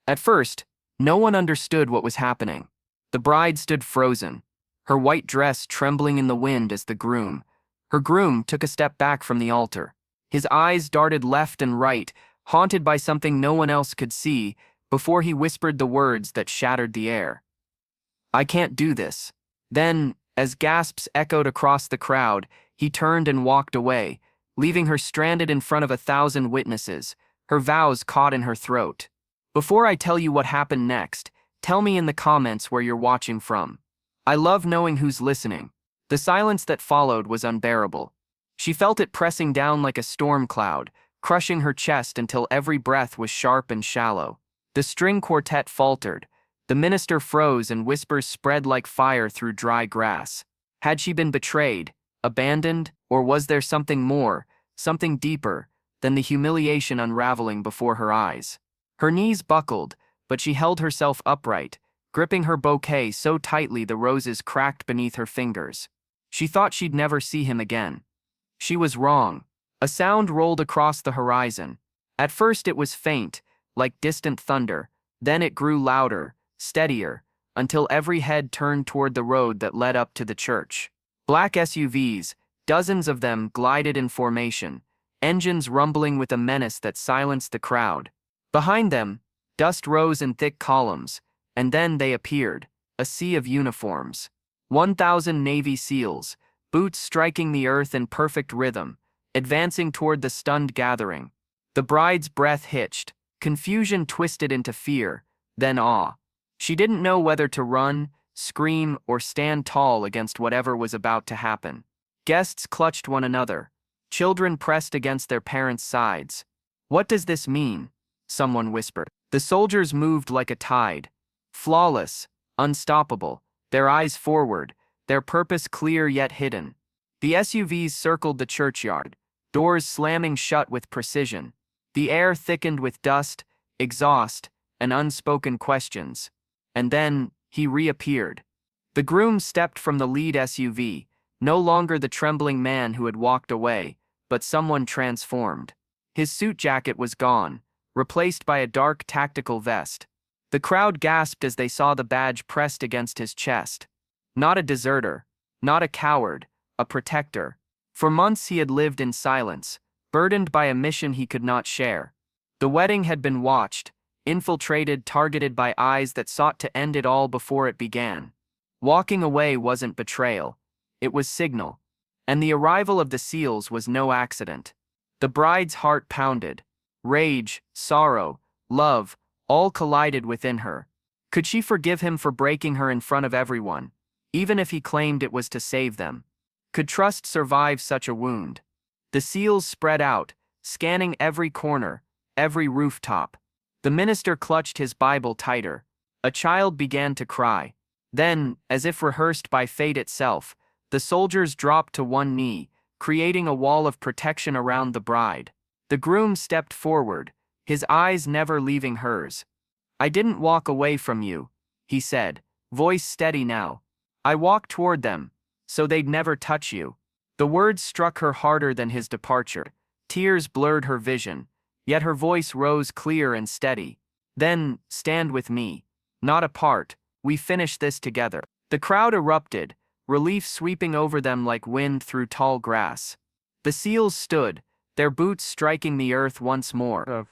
At first, no one understood what was happening. The bride stood frozen, her white dress trembling in the wind as her groom took a step back from the altar. His eyes darted left and right, haunted by something no one else could see, before he whispered the words that shattered the air. "I can't do this." Then, as gasps echoed across the crowd, he turned and walked away, leaving her stranded in front of 1,000 witnesses, her vows caught in her throat. Before I tell you what happened next, tell me in the comments where you're watching from. I love knowing who's listening. The silence that followed was unbearable. She felt it pressing down like a storm cloud, crushing her chest until every breath was sharp and shallow. The string quartet faltered. The minister froze and whispers spread like fire through dry grass. Had she been betrayed, abandoned, or was there something more, something deeper, than the humiliation unraveling before her eyes? Her knees buckled, but she held herself upright, gripping her bouquet so tightly the roses cracked beneath her fingers. She thought she'd never see him again. She was wrong. A sound rolled across the horizon. At first it was faint, like distant thunder, then it grew louder, steadier, until every head turned toward the road that led up to the church. Black SUVs, dozens of them, glided in formation, engines rumbling with a menace that silenced the crowd. Behind them, dust rose in thick columns, and then they appeared, a sea of uniforms. 1,000 Navy SEALs, boots striking the earth in perfect rhythm, advancing toward the stunned gathering. The bride's breath hitched, confusion twisted into fear, then awe. She didn't know whether to run, scream, or stand tall against whatever was about to happen. Guests clutched one another. Children pressed against their parents' sides. "What does this mean?" someone whispered. The soldiers moved like a tide, flawless, unstoppable, their eyes forward, their purpose clear yet hidden. The SUVs circled the churchyard, doors slamming shut with precision. The air thickened with dust, exhaust, and unspoken questions. And then, he reappeared. The groom stepped from the lead SUV, no longer the trembling man who had walked away, but someone transformed. His suit jacket was gone, replaced by a dark tactical vest. The crowd gasped as they saw the badge pressed against his chest. Not a deserter, not a coward, a protector. For months he had lived in silence, burdened by a mission he could not share. The wedding had been watched, infiltrated, targeted by eyes that sought to end it all before it began. Walking away wasn't betrayal, it was signal. And the arrival of the SEALs was no accident. The bride's heart pounded. Rage, sorrow, love, all collided within her. Could she forgive him for breaking her in front of everyone, even if he claimed it was to save them? Could trust survive such a wound? The SEALs spread out, scanning every corner, every rooftop. The minister clutched his Bible tighter. A child began to cry. Then, as if rehearsed by fate itself, the soldiers dropped to one knee, creating a wall of protection around the bride. The groom stepped forward, his eyes never leaving hers. "I didn't walk away from you," he said, voice steady now. "I walked toward them, so they'd never touch you." The words struck her harder than his departure. Tears blurred her vision, yet her voice rose clear and steady. "Then, stand with me. Not apart, we finish this together." The crowd erupted, relief sweeping over them like wind through tall grass. The SEALs stood, their boots striking the earth once more.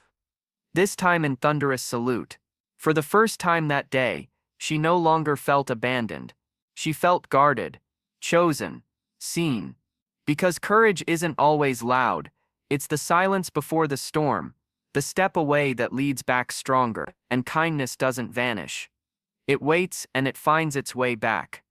This time in thunderous salute. For the first time that day, she no longer felt abandoned. She felt guarded, chosen, seen. Because courage isn't always loud, it's the silence before the storm, the step away that leads back stronger, and kindness doesn't vanish. It waits and it finds its way back.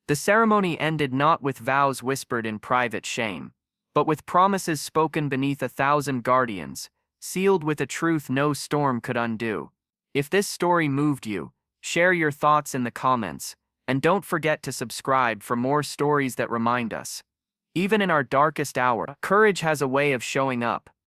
The ceremony ended not with vows whispered in private shame, but with promises spoken beneath 1,000 guardians, sealed with a truth no storm could undo. If this story moved you, share your thoughts in the comments, and don't forget to subscribe for more stories that remind us. Even in our darkest hour, courage has a way of showing up.